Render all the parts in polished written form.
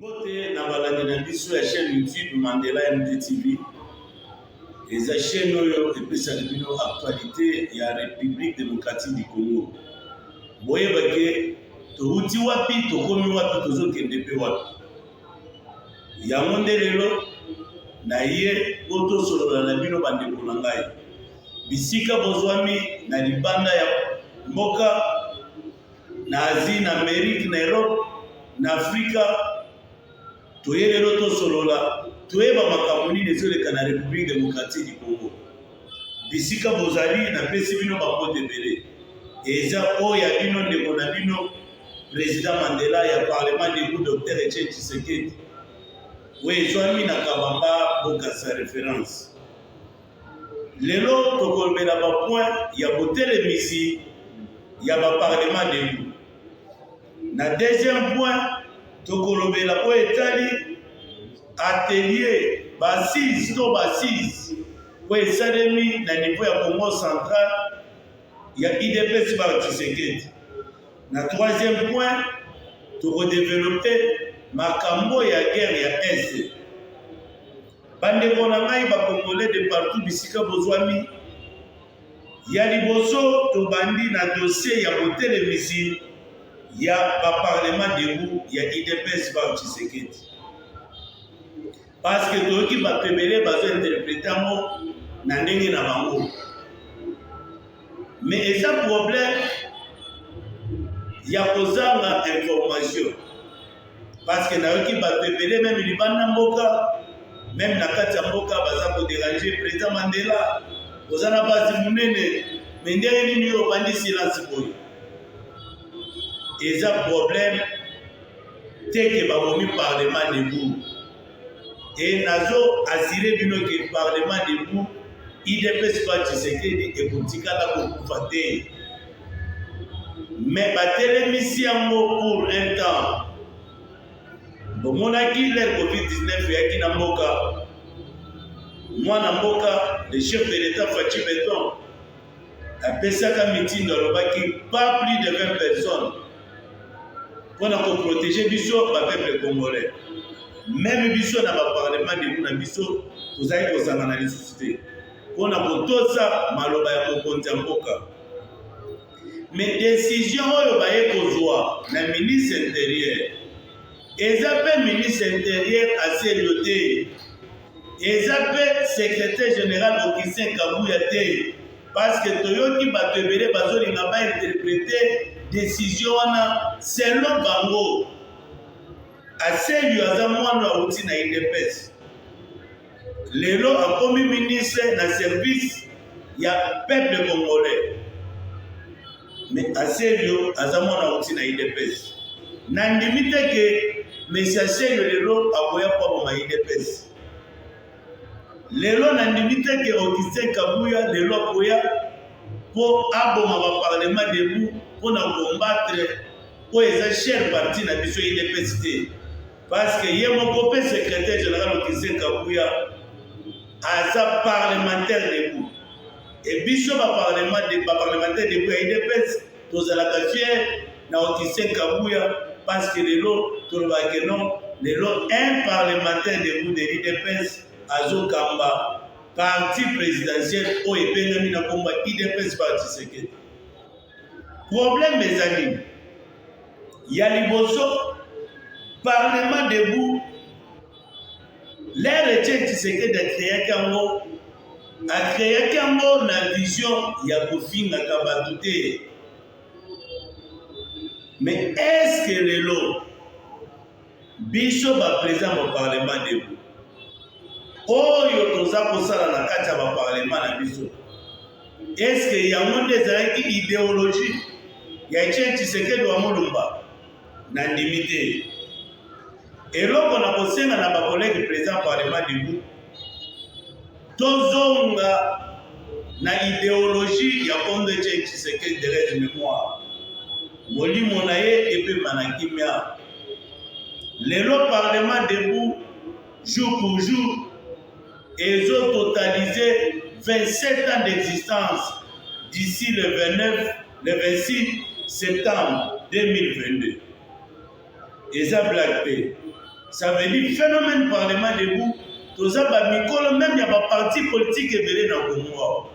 Bote na balandi na biso ya chaîne YouTube Mandela MDTV. Eza chaîne oyo epesaka bino actualité ya République démocratique du Congo. Boyebake touti wapi tokomi wapi tozokende mpe wapi. Yango nde lelo na ye po tosolola na bino bandeko na ngai. Bisika bozwami na libanda ya mboka na Asie, na Amérique, na Europe, na Afrika. Toye lelo tosolola toyeba makambo nini ezoleka na République démocratique du Congo. Bisika bozali na pesi bino bakote ebele. Eza oyo ya bino ndeko na bino Président Mandela ya Parlement de Dr Etienne Tshisekedi. Oyo ezwami na Kabamba bokasa référence. Lelo tokolobela bapoint ya botelemisi ya Parlement de. Na deuxième point tokolobela oyo etali atelier basise to basise oyo esalemi na niveau ya Congo central ya IDPS par Tshisekedi. Na troisième point tokodevelope makambo ya guerre ya Est. Bandeko na ngai bakongolais de partout bisika bozwami ya liboso tobandi na dossier ya botelemisi ya Parlement debout ya IDPS par Tshisekedi. Parce que toyoki bato ebele bazointerprete yango na ndenge na bango. Mais eza problème ya kozanga information. Parce que nayoki bato ebele même libanda mboka, même na kati ya mboka baza kodéranger Président Mandela. Oza na basi munene, mais ndenge nini yo bandi silence boye. Eza problème teke babomi Parlement debout. Et nazo assuré bino que Parlement debout IDPS par Tshisekedi ekotikala kokufa te. Mais batelemisi yango pour un temps. Bomonaki le Covid-19 yaki na mboka. Mwana mboka, le chef de l'État Fachi Beton apesaka meeting alobaki pas plus de 20 personnes pour protéger biso ba peuple congolais. Même biso na ba Parlement de na biso tozali kozanga na lisusu pour kotosa maloba ya mokonzi ya mboka. Mais décision oyo baye kozwa na ministre intérieur eza pe ministre intérieur aselio te, eza pe secrétaire général Augustin Kabuya te, parce que toyoki bato ebele bazolinga bainterpréter décision wana selon bango. Aselio aza mwana auti na IDPS. Lelo akomi ministre na service ya peuple congolais. Mais Aselio aza mwana auti na IDPS. Nandimi te ke Monsieur Aselio lelo akoya kwa ma IDPS. Lelo nandimi te ke Augustin Kabuya lelo akoya po aboma ba Parlement debout pour na combattre pour eza cher parti na biso IDPS te. Parce que ye moko pe secrétaire général Augustin Kabuya aza parlementaire debout. Et biso ba parlementaire debout ya IDPS tozalaka fier na Augustin Kabuya parce que lelo tolobake non lelo un parlementaire debout de l'IDPS azokamba parti présidentiel oyo ebengami na komba IDPS par Tshisekedi. Problème ezali ya liboso Parlement debout l'air Etienne Tshisekedi a créé yango na vision ya kofingaka bato te. Mais est-ce que lelo biso président du Parlement debout oyo toza kosala na kati ya Parlement na biso, est-ce que yango nde ezalaki idéologie ya Etienne Tshisekedi wa Mulumba? Na ndimi te. Eloko na kosenga na bakolegi président Parlement debout tozonga na idéologie ya Kondo Etienne Tshisekedi de reste mémoire. Molimo na ye epema na kimia. Lelo Parlement debout jour pour jour ezo totaliser 27 ans d'existence d'ici le 26 septembre 2022. Eza blague te. Ça veut dire phénomène parlement debout. Tout ça, même il y a des partis politiques et dans le Congo.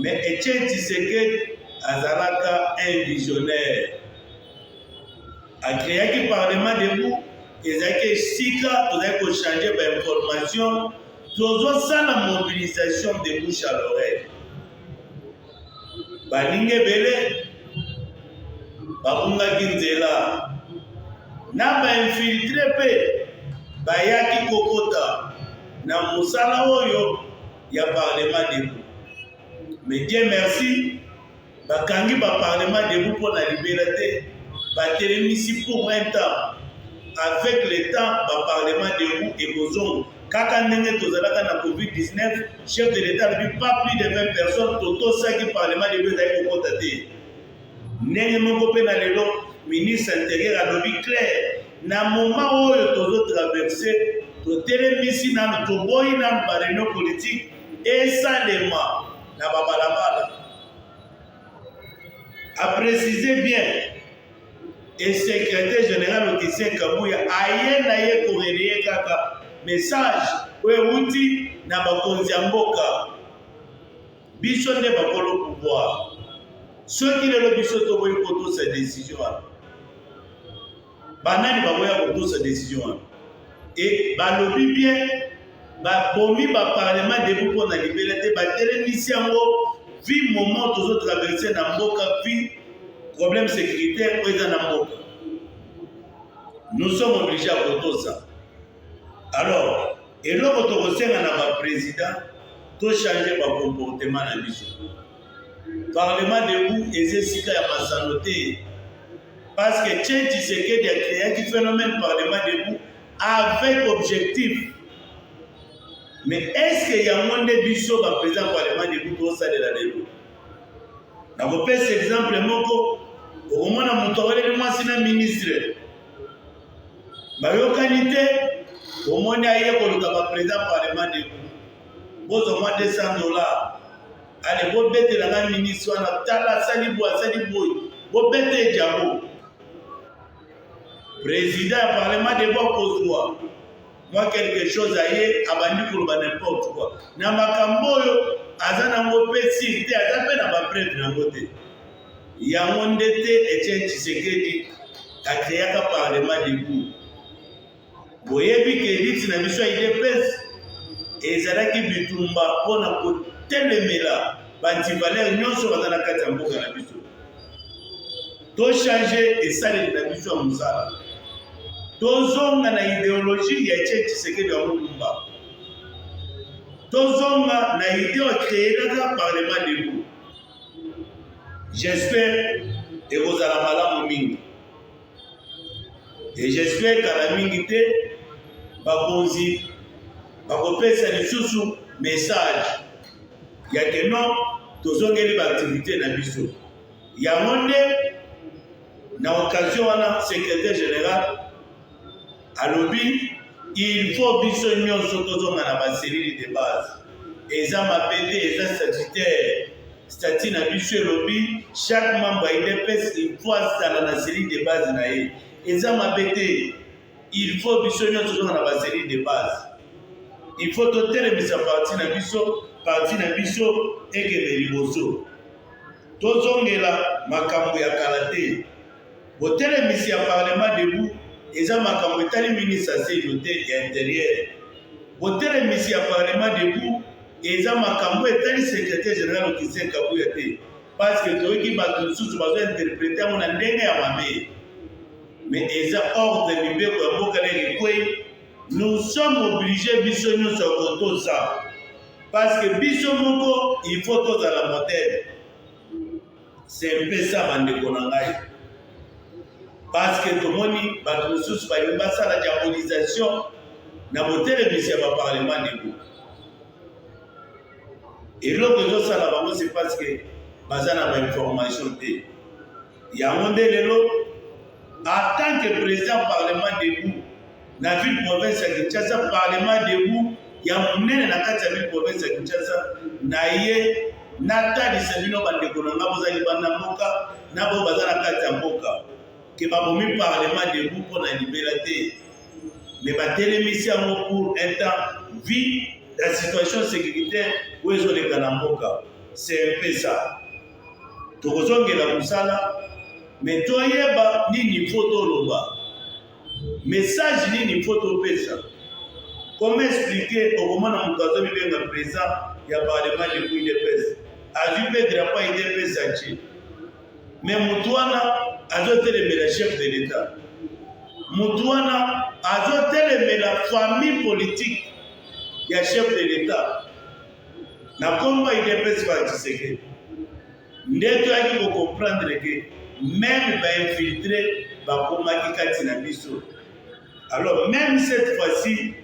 Mais Etienne Tshisekedi Azalaka un visionnaire. A créé le parlement debout, ils ont Sika, ils ont changé d'information, ils ont ça la mobilisation de bouche à l'oreille. Balinge Bele, Babunga Ginzela, n'a pas infiltré pe, Bayaki Kokota, na Moussala Oyo, il y a parlement debout. Mais Dieu merci, Bakangi ba parlement debout pour la liberté. Batélémisi pour un temps. Avec le temps, le parlement debout et Bozon. Kaka Nenge Tozalaka na COVID-19, chef de l'État ne dit pas plus de 20 personnes, Toto Saki parlement debout d'ailleurs au côté. Nenge Mongope na lelo, ministre intérieur a lobby clair. Na moment où Tozo traversé, Totélémisi na Toboyi na réunion politique, et ça les mains, na babalabala. A préciser bien. Et secrétaire général Otisen Kabouya aye na ye koreye kaka message we uti na bakonzi ya mboka biso nde bakolo pouvoir soki lelo biso toboyi kotosa décision wana banani baboya kotosa décision wana et balobi bien babomi baparlement debout mpo na liberté batelemisi yango vi moment tozotraverse na mboka vi problème sécuritaire présent dans le monde. Nous sommes obligés à voter ça. Alors, et là, votre président, tout changer mon comportement dans le Parlement debout, et c'est ce qu'il y a ma sanoté. Parce que Tien Tshisekedi a créé un phénomène Parlement debout avec objectif. Mais est-ce qu'il y a moins de bisous à président Parlement debout pour ça de la debout? Dans vos pays, c'est exemple, au moment où nous avons un ministre, au moment où nous avons un président parlement de vous avez 200 $. Allez, vous bêtez la ministre, vous avez vous bêtez Djabo. Président parlement de vous moi quelque chose à y abandi pour n'importe quoi. Namakamboyo, Azana Mopesi, Azana Bapré de Namote. Yamondete Etienne Tshisekedi a créé un parlement debout. Boyebi Kedit na biso IDPS et Zalaki Bitumba pour na kotelemela bantivaleur nyonso bazana kati ya mboka na biso. To changer et ça na biso ya musala. Tozonga na idéologie ya Etienne Tshisekedi ya Mulumba. Tozonga na idée de créer un parlement debout. J'espère que vous allez mal mingi. Et j'espère que la mingité va poser un message. Il y a que non, tous ont des activités dans le biso. Il y a un monde, dans l'occasion, le secrétaire général à lobby, il faut biso nyon surtout dans la série de base. Et ça m'a pété, et ça statutaire. Statut na biso lobby, chaque membre a une pèse, il faut ça la série de base na ye. Et ça m'a pété, il faut biso nyon surtout dans la série de base. Il faut toter sa partie na biso et que les riboso. Tozongela makambo ya kalate. Botere misi ya parlement debout, et ça makambo etali ministre à sécurité et intérieur. Botere misi ya parlement debout, et ça makambo etali secrétaire général Otisen Kabouya te. Parce que toyoki bato susu bazo interpréter mon ndenge ya mabe. Mais eza ordre mibeko ya mboka na ekwe. Nous sommes obligés biso nyonso koto ça. Parce que biso moko il faut tous à la modèle. C'est un peu ça bandeko na ngai. Parce que tomoni bato susu ba ça la diabolisation na modèle bisi ya ba parlement debout. Et l'autre chose ça là c'est parce que bazana ba information té. Ya monde lelo en tant que président parlement debout na ville province ya Kinshasa parlement debout ya munene na kati ya ville province ya Kinshasa na ye natali sabino bandeko na ngabo za libanda mboka na bo bazana kati ya mboka ke babomi parlement debout pour la liberté mais batelemisi yango pour un temps vu la situation sécuritaire où ezoleka na mboka. C'est un peu ça. Tokozongela mosala mais toyeba nini faut toloba, message nini faut topesa. Comment expliquer okomona moto azobibenga président ya parlement de UDPS azwi mpe drapeau ya UDPS atie, mais motu wana azotelemela chef de l'État, motu wana azotelemela famille politique ya chef de l'État na komba UDPS ba Tshisekedi. Nde toyaki kocomprendre ke même bainfiltré bakomaki kati na biso. Alors même cette fois-ci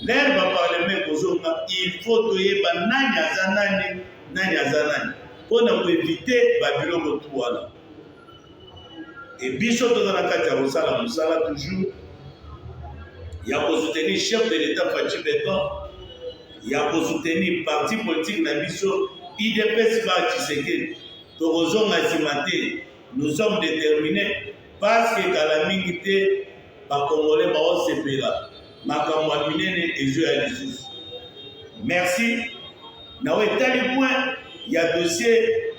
l'air baparlement kozonga, il faut toyeba nani aza nani, nani aza nani, mpona koevite babiloko tu wana. Et biso toza na kati ya kosala mosala toujours ya kosoutenir chef de l'État Fachi Beton, ya kosoutenir parti politique na biso UDPS ba Tshisekedi. Tokozonga nsima te, nous sommes déterminés parce que kala mingi te bakongolais baosepela makambo ya minene ezo ya lisusu. Merci. Na etali point ya dossier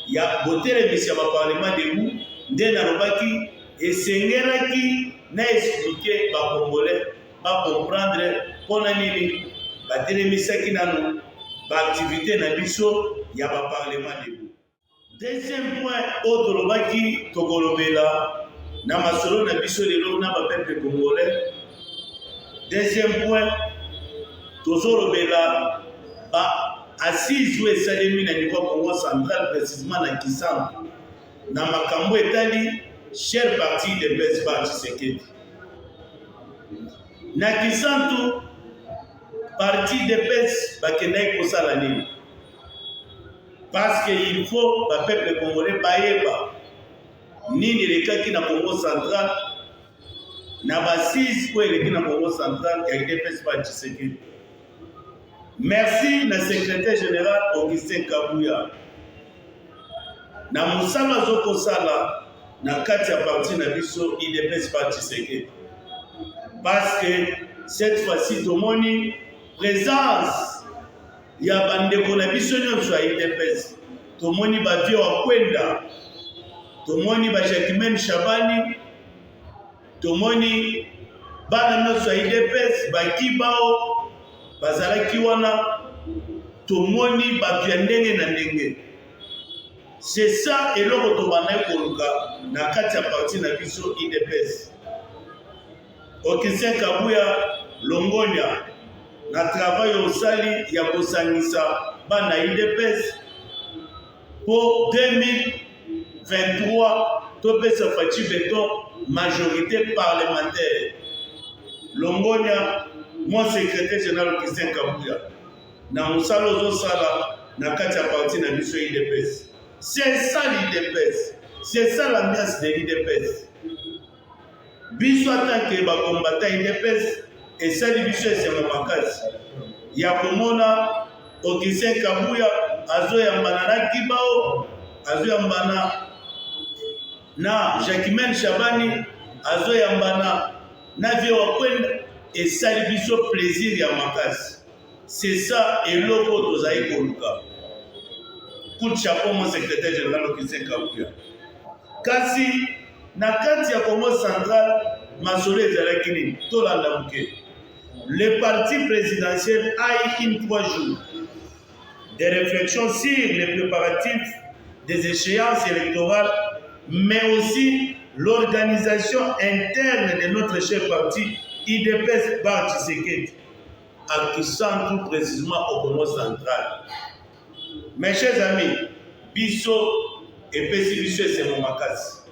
ya botelemisi ya baparlement de vous nde nalobaki esengelaki na expliquer bakongolais bacomprendre mpona nini batelemisaki nano baactivité na biso ya baparlement de vous. Deuxième point oyo tolobaki tokolobela na masolo na biso lelo na bapeuple congolais. Deuxième point, tozolobela ba assise ou esalemi na niveau Congo central, précisément na Kisantu, na makambo etali cher parti de UDPS ba Tshisekedi. Na Kisantu, parti de UDPS bakendaki kosala nini? Parce qu'il faut ba peuple congolais bayeba nini lekaki na Congo central na basise po eleki na Congo central ya UDPS ba Tshisekedi. Merci na secrétaire général Augustin Kabuya na mosala zokosala na kati ya parti na biso UDPS ba Tshisekedi, parce que cette fois-ci tomoni présence ya bandeko na biso nyonso ya UDPS. Tomoni bavio wa kwenda, tomoni ba Jacquemaine Shabani, tomoni bana nyonso ya UDPS bakibao bazalaki wana, tomoni bato ya ndenge na ndenge. C'est ça eloko tobandaki koluka na kati ya parti na biso UDPS. Augustin Kabuya Longonia na travail osali ya kosangisa bana UDPS pour 2023 topesa Fachi Beton majorité parlementaire. Longonia mon secrétaire général Augustin Kabuya na mosala ozosala na kati ya parti na biso UDPS. C'est ça l'UDPS, c'est ça l'ambiance de l'UDPS. Biso en tant que combattant UDPS et ça biso esema makasi ya komona Augustin Kabuya azoyambana na Kibao, azoyambana na Jacquemaine Shabani, azoyambana na vie wa kwenda et ça biso plaisir ya makasi. C'est ça eloko tozali koluka. Coup de chapeau mon secrétaire général Augustin Kabuya. Kasi na kati ya Congo central masolo ezalaki nini tolanda moke. Le parti présidentiel a eu 3 jours de réflexion sur les préparatifs des échéances électorales, mais aussi l'organisation interne de notre chef parti UDPS ba Tshisekedi à Kisantu, précisément au Congo central. Mes chers amis, biso et pesi biso c'est mon makasi.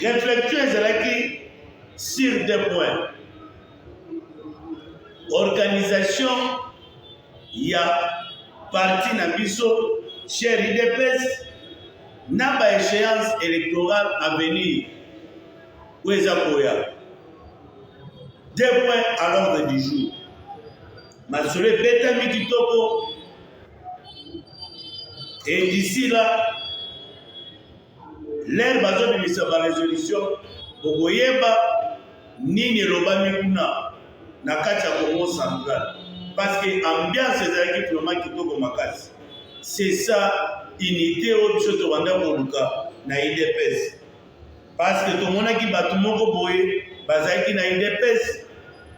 Réflexion ezalaki sur 2 points. Organisation ya parti na biso cher UDPS na ba échéance électorale à venir. Weza koya. 2 points à l'ordre du jour. Masole beta mititoko. Et d'ici là, l'air bazo de sa résolution, Bogoyeba, nini elobami kuna na kati ya Congo central, parce que ambiance ezalaki vraiment kitoko makasi. C'est ça unité oyo biso tobanda koluka na UDPS, parce que tomonaki bato moko boye bazalaki na UDPS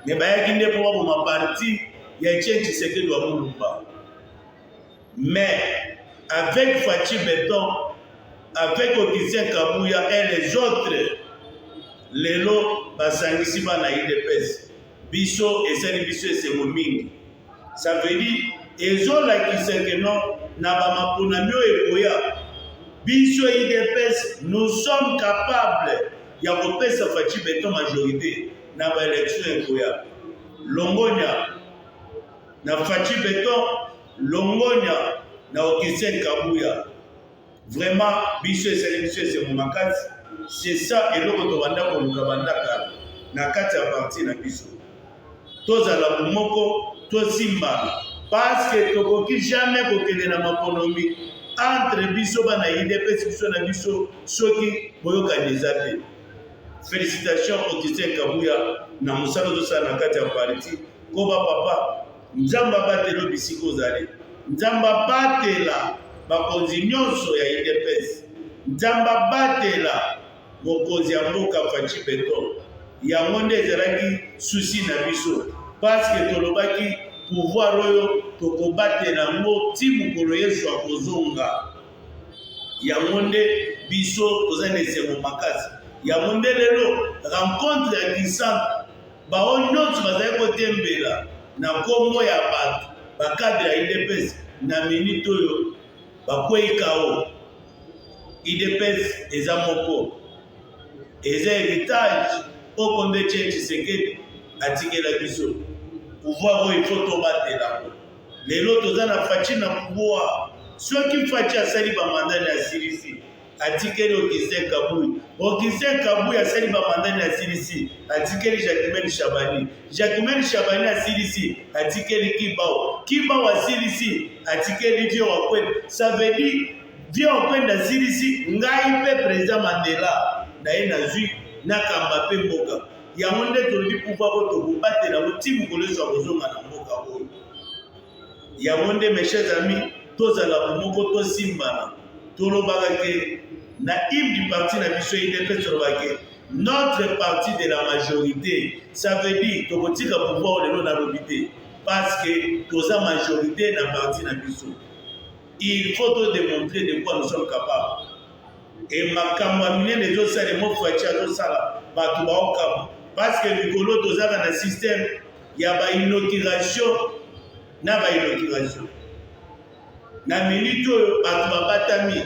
me bayaki nde mpo baboma parti ya Etienne Tshisekedi wa Mulumba. Mais avec Fachi Beton, avec Augustin Kabuya et les autres, lelo basangisi ba na UDPS biso esali biso esengo mingi. Ça veut dire ezolakisa ke non na bamapona mio ekoya biso UDPS nous sommes capables ya kopesa Fachi Beton majorité na ba élection ekoya. Longonya na Fachi Beton, Longonya na Augustin Kabuya. Vraiment biso esali biso esengo makasi. C'est ça eloko tobanda koluka bandaka na kati ya parti na biso. Tozala moko tosimbana parce que tokoki jamais kokende na makonomi entre biso bana UDPS biso na biso soki boyokani eza te. Félicitations Augustin Kabuya na mosala tosala na kati ya parti. Koba papa nzamba batelo bisiko ozali, nzamba batela bakonzi nyonso ya UDPS, nzamba batela mokonzi ya mboka Fachi Beton. Yango nde ezalaki susi na biso parce que tolobaki pouvoir oyo tokobatela ngo ti mokolo Yesu akozonga. Yango nde biso toza na esengo makasi. Yango nde lelo rencontre ya kisante bao nyonso bazali kotembela na kombo ya bato bakadre ya UDPS na minute oyo bakwei kao. UDPS eza moko, eza héritage oko nde Etienne Tshisekedi atikela biso. Pouvoir oyo ifo tobatela lelo toza na Fachi na pouvoir. Soki Fachi asali bamandani ya silisi atikeli Augustin Kabuya, Augustin Kabuya asali bamandani ya silisi atikeli Jacquemaine Shabani, Jacquemaine Shabani asilisi atikeli Kibao, Kibao asilisi atikeli Vieux Wakwenda. Ça veut dire Vieux Wakwenda asilisi ngai pe président Mandela na ye nazwi nakamba pe mboka. Yango nde tolobi pouvoir oyo tokobatela ngo ti mokolo Yesu akozonga na mboka oyo. Yango nde mes chers amis tozala bomoko tosimbana tolobaka ke na hymne du parti na biso UDPS tolobaka ke notre parti de la majorité. Ça veut dire tokotika pouvoir lelo na lobi te parce que toza majorité na parti na biso. Il faut te démontrer de quoi nous sommes capables. Et makambo ya minene ezosala mo Fachi azosala bato baokama parce que likolo tozaka na système ya bainauguration na bainauguration. Na minute oyo bato babatami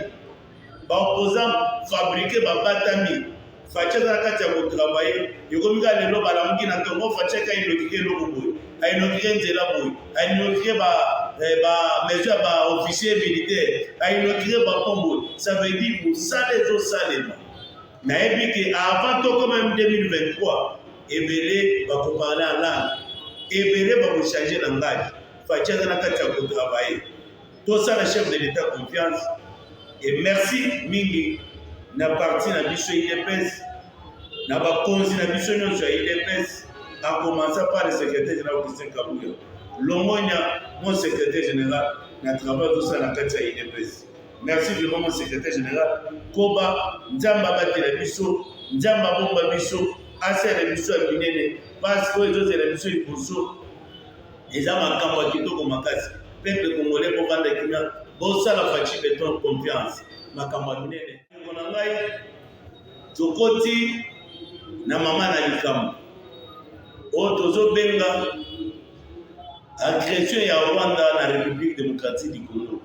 baopposant fabriqué babatami Fachi aza na kati ya kotravaye ekomika lelo balamuki na tongo Fachi aka inaugure eloko boye, ainaugure nzela boye, ainaugure maison ya baofficier militaire, ainaugure bapombo. Ça veut dire mosala ezosalema. Nayebi ke avant tokoma 2023 ebele bakoparle en langue, ebele bakochange langage. Fachi aza na kati ya kotravaye. Tosala chef de l'État confiance et merci mingi na parti na biso UDPS na bakonzi na biso nyonso ya UDPS, en commençant par le secrétaire général Augustin Kabuya, Longonya mon secrétaire général na travail tosala na kati ya UDPS. Merci vraiment mon secrétaire général Koba nzamba batela biso, nzamba bomba biso, asala biso ya minene parce que ezozela biso liboso eza makambo ya kitoko makasi. Peuple congolais pour vendre des clients, bon ça la Fachi Beton confiance. Makambo minene. Kona ngai tokoti na mama na likambo. O tozo benga agression ya Rwanda na République démocratique du Congo.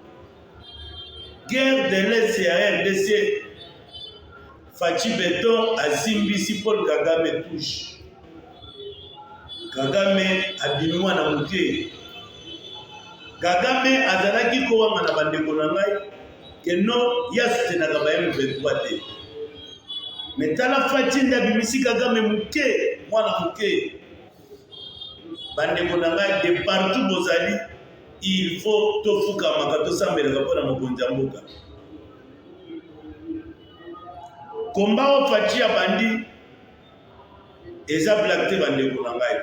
Guerre de l'Est ya RDC. Fachi Beton asimbisi Paul Kagame touche. Kagame abimwa na muke. Kagame azalaki kowanga na bandeko na ngai ke no ya soutenaka ba M23 te. Mais tala Fachi ndabimisi Kagame muke, mwana muke. Bandeko na ngai de partout bozali, il faut tofuka makato sambelaka mpona mokonzi ya mboka. Komba o Fachi ya bandi eza black te bandeko na ngai.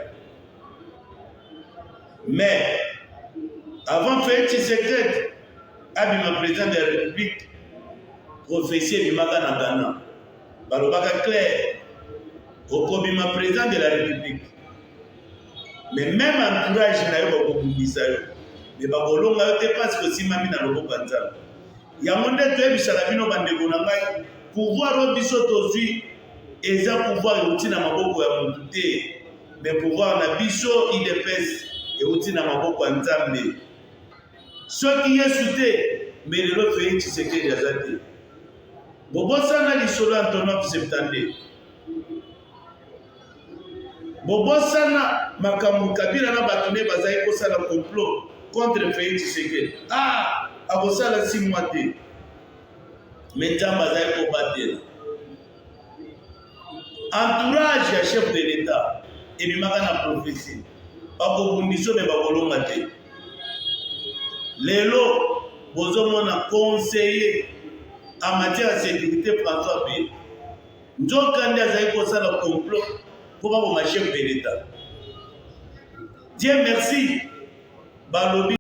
Mais avant Félix Tshisekedi abima président de la République, prophétie bimaka na Ghana balobaka clair okobima président de la République, mais même entourage na yo bakobundisa yo, mais bakolonga yo te parce que simami na loboko ya Nzambe. Yango nde toyebisaka bino bandeko na ngai, pouvoir oyo biso tozwi eza pouvoir euti na maboko ya motu te, mais pouvoir na biso idps euti na maboko ya Nzambe. Soki Yesu te, mais lelo Félix Tshisekedi aza te. Bobosana lisolo Antonov Septande, bobosana makambo Kabila na bato ne bazali kosala complot contre Félix Tshisekedi. Ah, akosala 6 mois te, mais Nzambe azali kobatela. Entourage ya chef de l'État ebimaka na prophétie, bakobundisa me bakolonga te. Lelo bozomona conseiller en matière de sécurité François Bé nzokande azali kosala complot pour bakoma chef de l'État. Dieu merci, balobi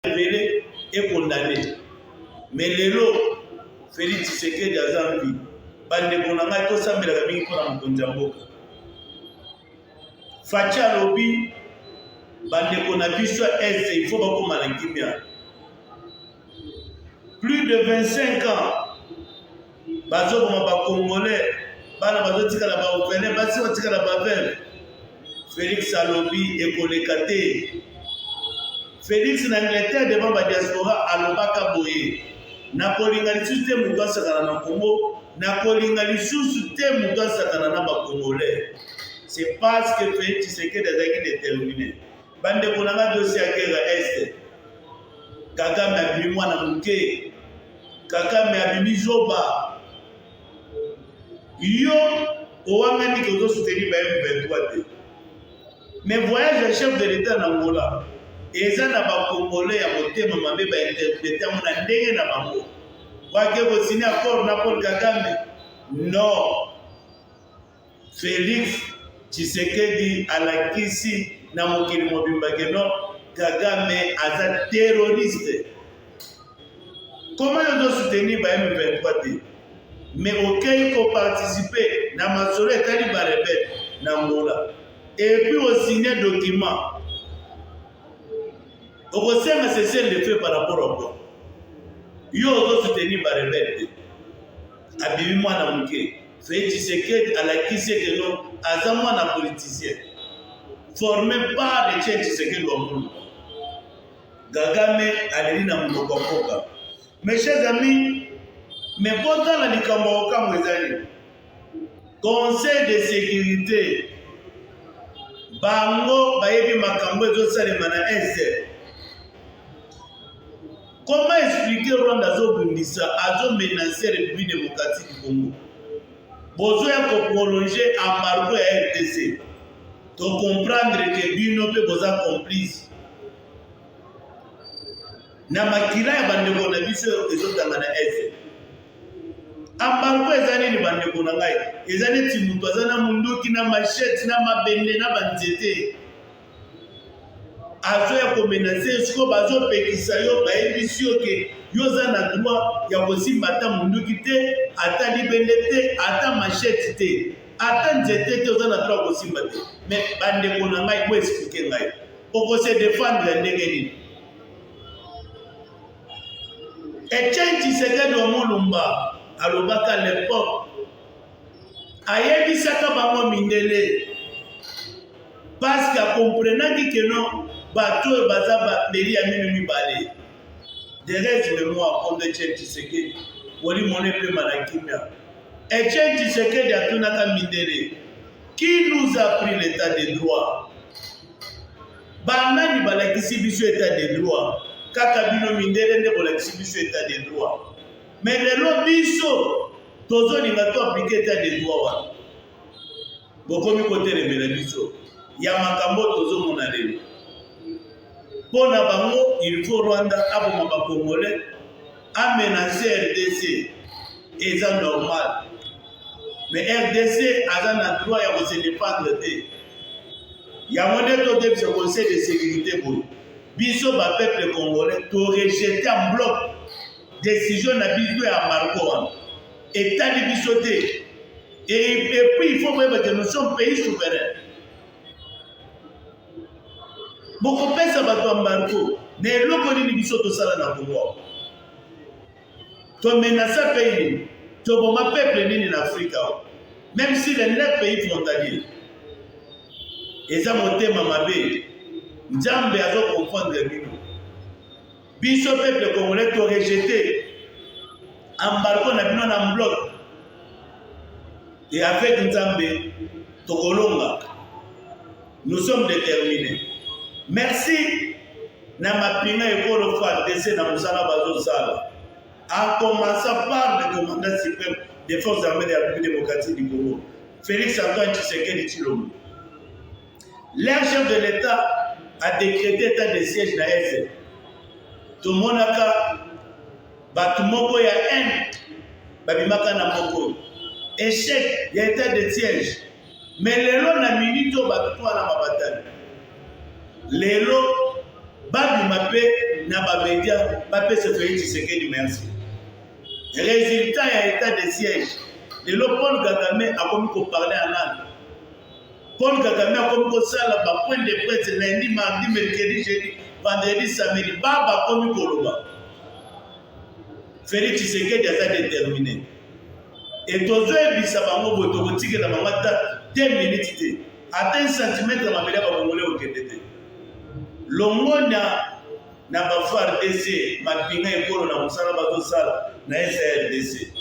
révélé et condamné, mais lelo Félix Tshisekedi aza mbi bandeko na ngai tosambelaka mingi mpona mokonzi ya mboka. Faci alobi bandeko na biso ya este il faut bakoma na kimia. Plus de 25 ans bazoboma bakongolais bana bazotikala baopene basi batikala bavere. Félix alobi ekoleka te. Félix na Angleterre devant badiaspora alobaka boye, nakolinga lisusu te moto asakana na Congo, nakolinga lisusu te moto asakana na bakongolais. C'est parce que Félix Tshisekedi azalaki déterminé. Bandeko na nga dossier ya guerre este, Kagame abimi mwana moke, Kagame abimi zoba. Yo owangani ke ozosoutenir ba M23 te. Mais voyage ya chef de l'État na Angola eza na bakongolais ya motema mabe bainterprete yango na ndenge na bango. Wake kosini accord na Paul Kagame? Non. Félix Tshisekedi alakisi na mokili mobimba keno Kagame aza terroriste. Comment yo soutenir ba M23 te? Mais aucun ko participer na masolo etali ba rebelle na Angola. Et puis au signer document. Au sein cesser le fait par rapport au quoi? Yo ozo soutenir ba rebelle. Abimi mwana muke. Félix Tshisekedi alakisi que non aza mwana politicien. Formé par les Tchèques Tshisekedi wa Mungu. Kagame aleli na mboka mboka. Mes chers amis, mais pourtant la likambo okamwe ezali. Conseil de sécurité bango bayebi makambo ezosalema na este. Comment expliquer Rwanda azobundisa azomenacer République démocratique du Congo? Besoin de prolonger embargo ya RDC. De comprendre que bino pe boza complice. Na makila ya bandeko na biso ezotanga na este. Embargo ezali ni bandeko na ngai. Ezali ti mutu azana munduki na machette na mabende na banzete. Azo ya komenacer siko bazo pekisa yo bayebisi yo ke yo za na droit ya kosimba ata munduki te, ata libende te, ata machette te, ata nzete te oza na droit kosimba te. Mais bandeko na ngai bo expliquer ngai. Oko se défendre ndenge nini? Etienne Tshisekedi wa Mulumba alobaka à l'époque ayebisaka bango mindele parce que comprenaki que non bato baza bapeli ya mino mibale. De reste mémoire contre Etienne Tshisekedi woli mone pe manakimia. Etienne Tshisekedi atunaka mindele, qui nous a pris l'état de droit? Banani balakisi biso état de droit? Kaka bino mindele nde bolakisi biso état de droit. Mais lelo biso tozolinga to appliquer état de droit wana. Bokomi kote rebela biso ya makambo tozomona lelo. Pona bango il faut Rwanda aboma ba Congolais amenacer RDC eza normal. Mais RDC a un droit à se défendre. Il y a un autre ce conseil de sécurité. Biso, le peuple congolais, tu rejeté en bloc décision de Biso et à Marco. Et t'as dit Biso. Et puis il faut voir que nous sommes un pays souverain. Beaucoup de personnes sont Marco. Mais l'autre dit Biso tout ça dans le pouvoir. Tu menaces le pays. Tu as un peuple en Afrique. Même si les 9 pays frontaliers. Et ça mon thème Mamabé. Nzambe a comprendre les Biso peuple congolais tu rejeté. Embargo na bino na bloc. Et avec Nzambe, Tokolonga, nous sommes déterminés. Merci na mapinga ekolo FARDC na musala bazo sala. En commençant par le commandant suprême des forces armées de la République démocratique du Congo, Félix Antoine Tshisekedi Tshilombo. L'air chef de l'État a décrété état de siège na ESE. Tout le monde a Batumoko ya haine, babimaka na moko. Échec, il y a état de siège. Mais les lots na minute au babitouana na mabatane. Les lots, babimapé na babedia, babé se fait Tshisekedi merci. Résultat, il y a état de siège. Les lots, Paul Kagame a commis qu'on parlait en langue. Paul Kagame a commis qu'on s'ala, point de presse, lundi, mardi, mercredi, jeudi, vendredi, samedi, baba commis qu'on loba. Félix Tshisekedi a déterminé. Et tous les bisabango botokotike na mamata 2 minutes. Atteint 1 cm na mabele ba mongolais au Kétété. Longonya na ba FARDC mapinga ekolo na musala bazo sala na SRDC.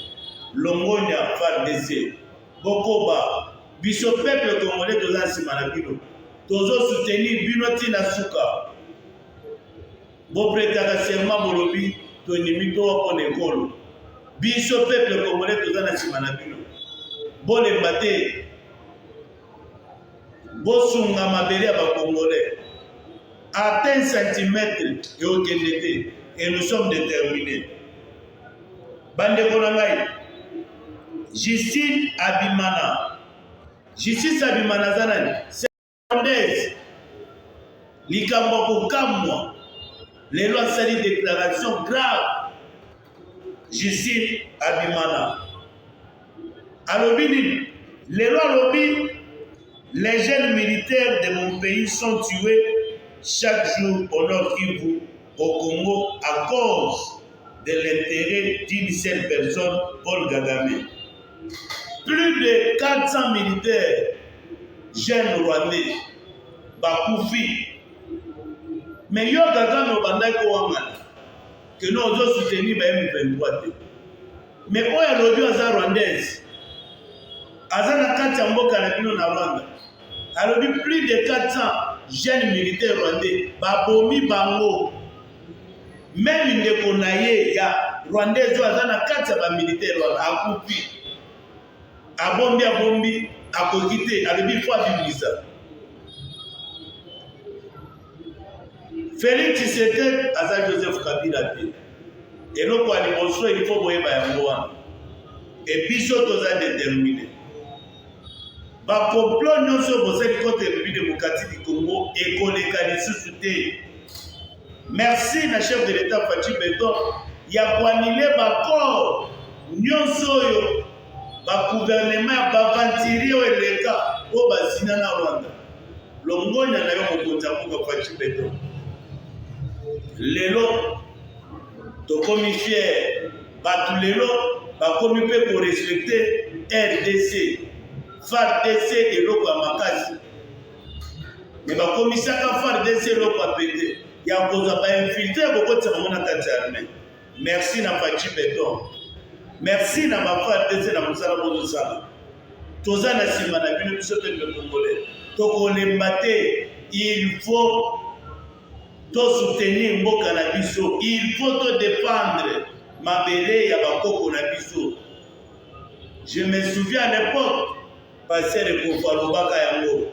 Longonya FARDC. Bokoba biso peuple congolais toza sima na bino. Tozo soutenir bino tina suka. Bo prétaka serment bolobi to nimito ko nekolo. Biso peuple congolais toza na sima na bino. Bolemba te. Bosunga mabele ya ba congolais. À 1 cm et au Kétété. Et nous sommes déterminés. Bande Konangai. Justice Abimana. Justice Abimana Zanani. C'est rwandaise. Likambo kokamwa. Les lois sali déclaration grave. Justice Abimana. Alobini, les lois lobby, les jeunes militaires de mon pays sont tués chaque jour au Nord Kivu, au Congo, à cause de l'intérêt d'une seule personne, Paul Kagame. Plus de 400 militaires, jeunes rwandais, Bakoufi. Mais yo Kagame au Bandai Kouangana. Que nous avons soutenu M23. Mais où est l'audio à rwandaise? Azana Katia Mboka na bino na Rwanda. Alors plus de 400 jeunes militaires rwandais, babomi bango. Même ndeko na ye ya rwandaise azana Katia ba militaire rwanda akupi. Abombi akokite alobi fois biblisa. Félix Tshisekedi aza Joseph Kabila te. Et nous quoi il faut boyer yango wana. Et biso toza déterminé. Ba complot nyonso bosali côté République démocratique du Congo et koleka lisusu te. Merci na chef de l'État Fachi Beton ya kwanile ba corps nyonso oyo ba gouvernement ba vantiri o eleka o bazina na Rwanda. Longonya na yo mokonza ko Fachi Beton. Lelo tokomi fier batu lelo bakomi pe ko respecter RDC FARDC eloko ya makasi mais bakomi saka FARDC eloko ya pete ya kozwa bainfiltre kokotisa bango na kati ya armée. Merci na Fachi Beton, merci na ba FARDC na mosala bozosala. Toza na nsima na bino biso peuple congolais tokolemba te. Il faut soutenir mboka na biso, il faut défendre mabele ya bakoko na biso. Je me souviens à l'époque passer le Kofalobaka yango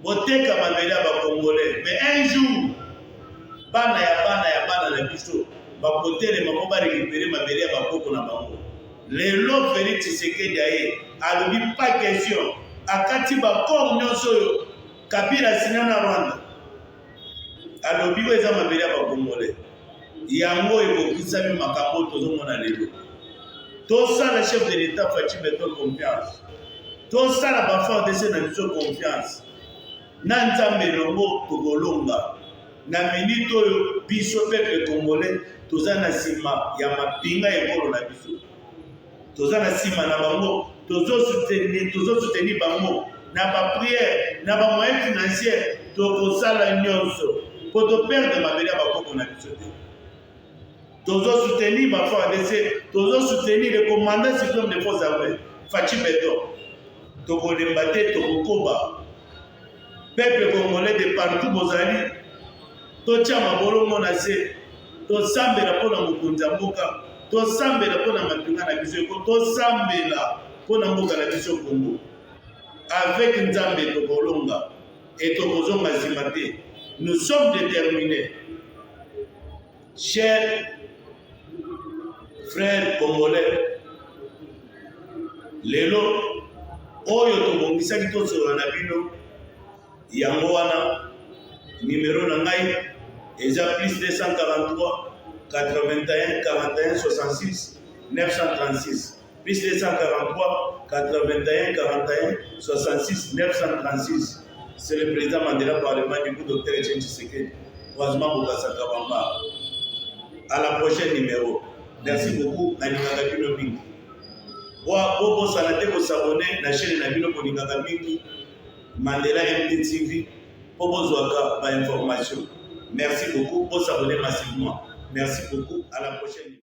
boteka mabele ya bakongolais, mais un jour bana ya bana na biso bakotele mako ba récupérer mabele ya bakoko na bango. lelo Félix Tshisekedi aye alobi pas question akati bakor nyonso oyo Kabila sina na Rwanda alobi oyo eza mabele ya bakongole yango ekokisami makambo tozomona lelo tosala chef de l'état Faci Beton confiance tosala bafardese na biso confiance na nzambe elongo tokolonga na minute oyo biso peuple congolais toza na nsima ya mapinga ekolo na biso toza na nsima na bango tozosoutenir bango na bapriere na bamoyen financier tokosala nyonso po toperde mabele ya bakoko na biso te tozosoutenir bafardese tozosoutenir le commandant suprême des forces armées Faci Beton tokolemba te tokokoba peuple congolais de partout bozali totia mabolongo na se tosambela mpona mokonzi ya mboka tosambela mpona mapinga na biso eko tosambela mpona mboka na biso Congo avec nzambe tokolonga et tokozonga nsima te. Nous sommes déterminés chers frères congolais lelo oyo tobongisaki tosolola na bino yango wana numéro na ngai eza plus 243 81 41 66 936 plus 243 81 41 66 936. C'est le président Mandela Parlement du coup, Dr. Etienne Tshisekedi. Croisement Bokassa Kabamba. À la prochaine numéro. Merci beaucoup. Nalingaka bino mingi. Bobo sanate ko s'abonner na chaîne na bino kolingaka mingi. Mandela MTV. Bobo zwaka ba information. Merci beaucoup. Pour s'abonner massivement. Merci beaucoup. À la prochaine.